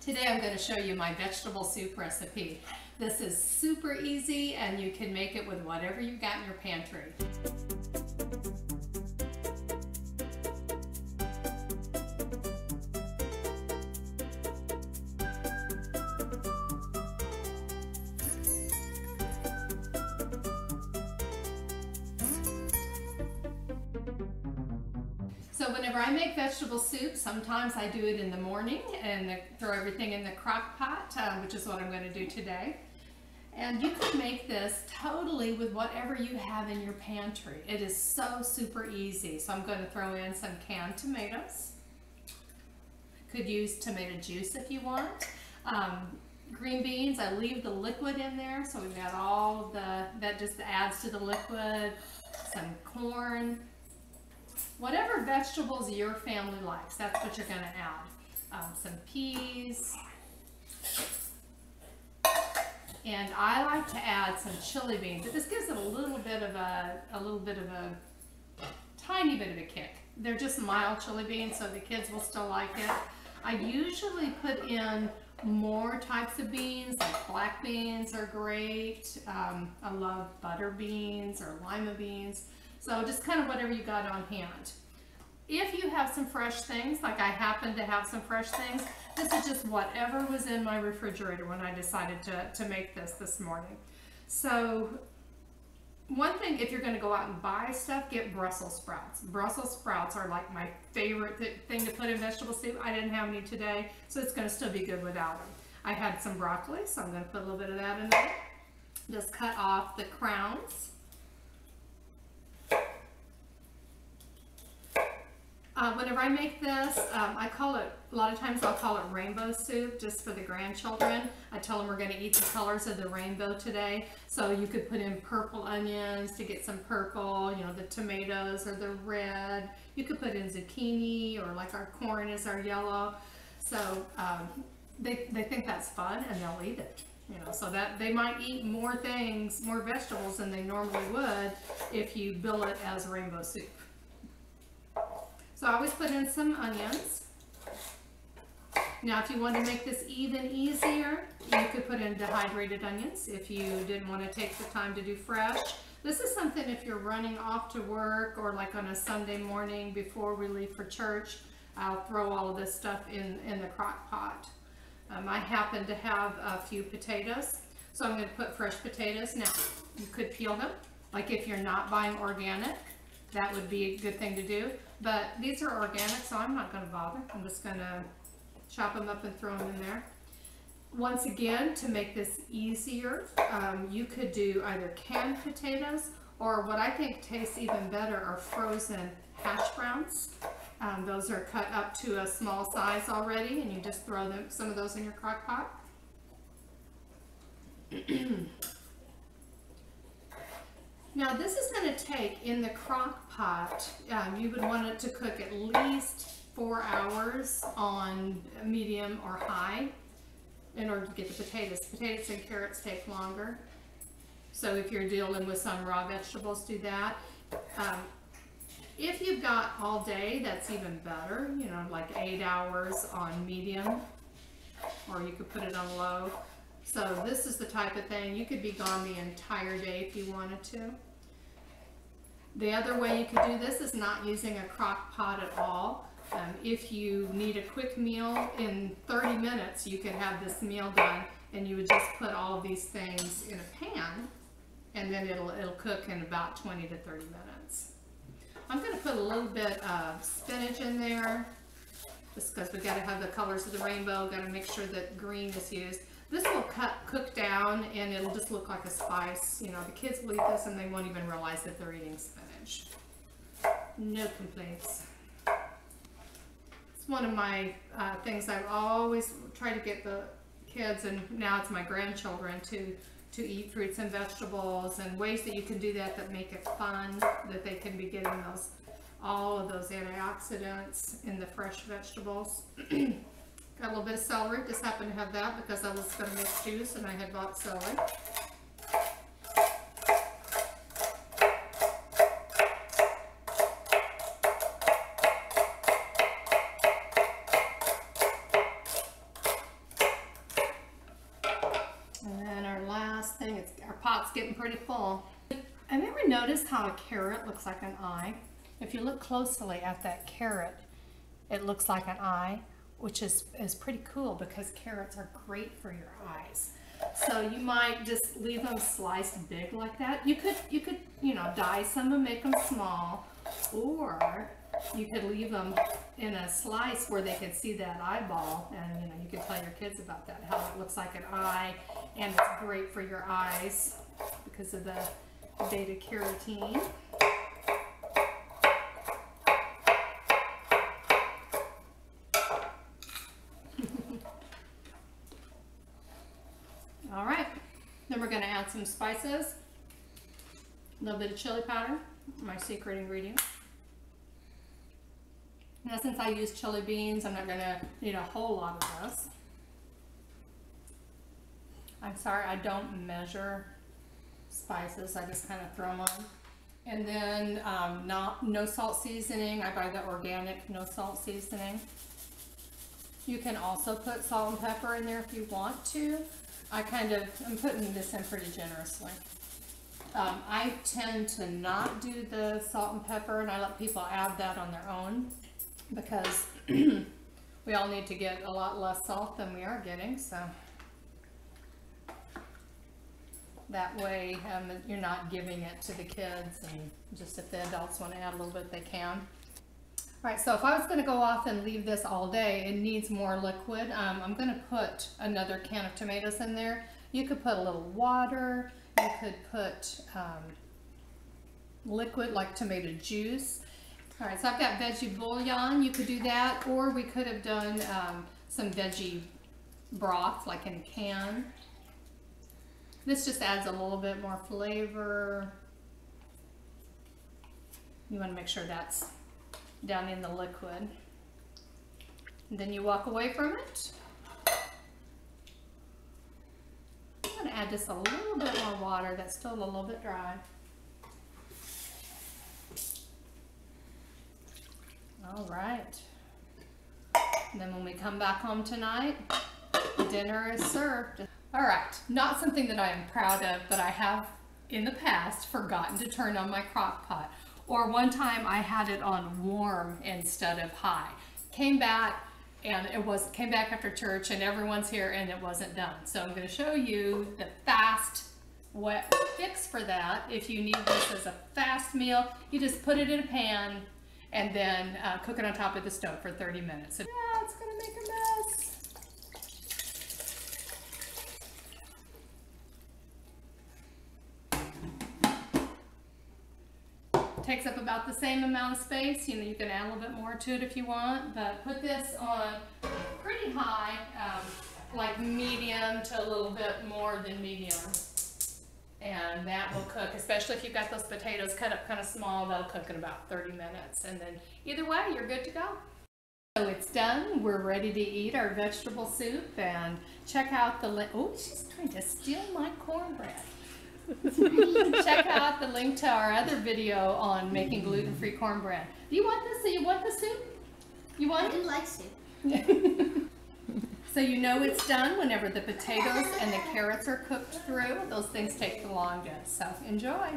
Today I'm going to show you my vegetable soup recipe. This is super easy and you can make it with whatever you've got in your pantry. So whenever I make vegetable soup, sometimes I do it in the morning and throw everything in the crock pot, which is what I'm going to do today. And you can make this totally with whatever you have in your pantry. It is so super easy. So I'm going to throw in some canned tomatoes. Could use tomato juice if you want. Green beans, I leave the liquid in there, so we've got all that just adds to the liquid. Some corn. Whatever vegetables your family likes, that's what you're going to add. Some peas. And I like to add some chili beans. This gives it a little bit of a tiny bit of a kick. They're just mild chili beans, so the kids will still like it. I usually put in more types of beans, like black beans are great. I love butter beans or lima beans. So just kind of whatever you got on hand. If you have some fresh things, like I happen to have some fresh things, this is just whatever was in my refrigerator when I decided to make this morning. So one thing, if you're going to go out and buy stuff, get Brussels sprouts. Brussels sprouts are like my favorite thing to put in vegetable soup. I didn't have any today, so it's going to still be good without them. I had some broccoli, so I'm going to put a little bit of that in there. Just cut off the crowns. Whenever I make this, I call it, a lot of times I'll call it rainbow soup just for the grandchildren. I tell them we're going to eat the colors of the rainbow today. So you could put in purple onions to get some purple, you know, the tomatoes or the red. You could put in zucchini, or like our corn is our yellow. So they think that's fun and they'll eat it. You know, so that they might eat more things, more vegetables than they normally would if you bill it as rainbow soup. So I always put in some onions. Now if you want to make this even easier, you could put in dehydrated onions if you didn't want to take the time to do fresh. This is something if you're running off to work or like on a Sunday morning before we leave for church, I'll throw all of this stuff in the crock pot. I happen to have a few potatoes, so I'm going to put fresh potatoes. Now you could peel them, like if you're not buying organic, that would be a good thing to do. But these are organic, so I'm not going to bother. I'm just going to chop them up and throw them in there. Once again, to make this easier, you could do either canned potatoes, or what I think tastes even better are frozen hash browns. Those are cut up to a small size already, and you just throw some of those in your crock pot. Now this is going to take, in the crock pot, you would want it to cook at least 4 hours on medium or high in order to get the potatoes. Potatoes and carrots take longer. So if you're dealing with some raw vegetables, do that. If you've got all day, that's even better, you know, like 8 hours on medium, or you could put it on low. So this is the type of thing, you could be gone the entire day if you wanted to. The other way you could do this is not using a crock pot at all. If you need a quick meal in 30 minutes, you could have this meal done, and you would just put all of these things in a pan, and then it'll cook in about 20 to 30 minutes. I'm going to put a little bit of spinach in there, just because we've got to have the colors of the rainbow, got to make sure that green is used. This will cook down and it'll just look like a spice. You know, the kids will eat this and they won't even realize that they're eating spinach. No complaints. It's one of my things I've always tried to get the kids, and now it's my grandchildren, to eat fruits and vegetables, and ways that you can do that make it fun, that they can be getting all of those antioxidants in the fresh vegetables. Got a little bit of celery, just happened to have that because I was going to make juice and I had bought celery. thing. Our pot's getting pretty full. Have you ever noticed how a carrot looks like an eye? If you look closely at that carrot, it looks like an eye, which is pretty cool because carrots are great for your eyes. So you might just leave them sliced big like that. You could you know, dice them and make them small, or you could leave them in a slice where they could see that eyeball, and you know, you could tell your kids about that, how it looks like an eye, and it's great for your eyes because of the beta carotene. All right, then we're going to add some spices, a little bit of chili powder, my secret ingredient. Now, since I use chili beans, I'm not going to need a whole lot of this. I'm sorry, I don't measure spices, I just kind of throw them on. And then no salt seasoning. I buy the organic no salt seasoning. You can also put salt and pepper in there if you want to. I'm putting this in pretty generously. I tend to not do the salt and pepper, and I let people add that on their own because we all need to get a lot less salt than we are getting, so that way you're not giving it to the kids, and just if the adults want to add a little bit, they can. All right, so if I was going to go off and leave this all day, it needs more liquid. I'm going to put another can of tomatoes in there. You could put a little water. You could put liquid like tomato juice. All right, so I've got veggie bouillon. You could do that, or we could have done some veggie broth like in a can. This just adds a little bit more flavor. You want to make sure that's down in the liquid. And then you walk away from it. I'm going to add just a little bit more water that's still a little bit dry. All right. And then when we come back home tonight, dinner is served. All right, not something that I am proud of, but I have in the past forgotten to turn on my crock pot. Or one time I had it on warm instead of high. Came back and came back after church and everyone's here and it wasn't done. So I'm going to show you the fast fix for that. If you need this as a fast meal, you just put it in a pan and then cook it on top of the stove for 30 minutes. Yeah, it's going to make a mess. Takes up about the same amount of space. You know, you can add a little bit more to it if you want, but put this on pretty high, like medium to a little bit more than medium. And that will cook, especially if you've got those potatoes cut up kind of small, they'll cook in about 30 minutes. And then either way, you're good to go. So it's done. We're ready to eat our vegetable soup, and check out the link. Oh, she's trying to steal my cornbread. Check out the link to our other video on making gluten-free cornbread. Do you want this? So you want the soup? You want it? I do like soup. So you know it's done whenever the potatoes and the carrots are cooked through. Those things take the longest. So enjoy.